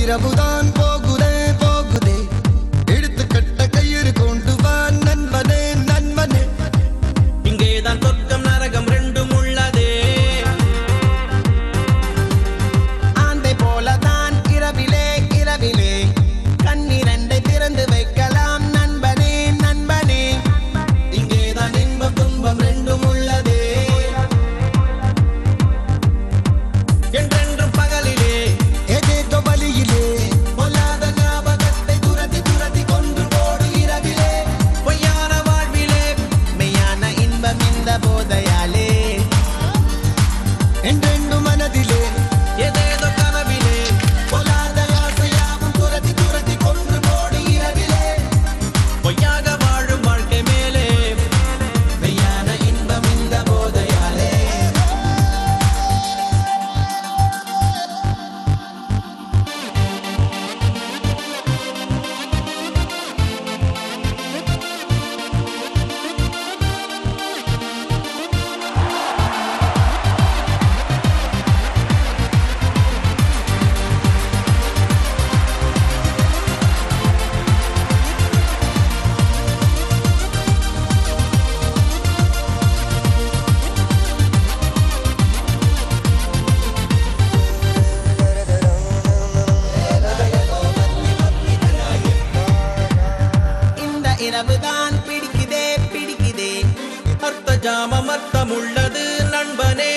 இரவுதான் போகுதே போகுதே எடுத்து கட்ட கயிறு கொண்டு வா நண்பனே நண்பனே இங்கேதான் சொர்க்கம் நரகம் ரெண்டும் உள்ளதே ஆந்தை போலதான் இரவிலே இரவிலே கண்ணிரண்டை திறந்து வைக்கலாம் நண்பனே நண்பனே இங்கேதான் இன்பம் துன்பம் ரெண்டும் உள்ளதே என்றென்றும் பகலிலே ஏதேதோ வழியிலே பொல்லாத ஞாபகத்தை துரத்தி துரத்தி கொன்று போடு இரவிலே பொய்யான வாழ்விலே மெய்யான இன்பம் இந்த போதையாலே என்றென்று மனதிலே ஏதேதோ கனவிலே பொல்லாத ஆசையாவும் துரத்தி துரத்தி கொன்று போடு இரவிலே பொய்யாக வாழும் வாழ்க்கை மேலே மெய்யான இன்பம் இந்த போதையாலே இந்த இரவுதான் பிடிக்குதே பிடிக்குதே அர்த்த ஜாமம் அர்த்தமுள்ளது நண்பனே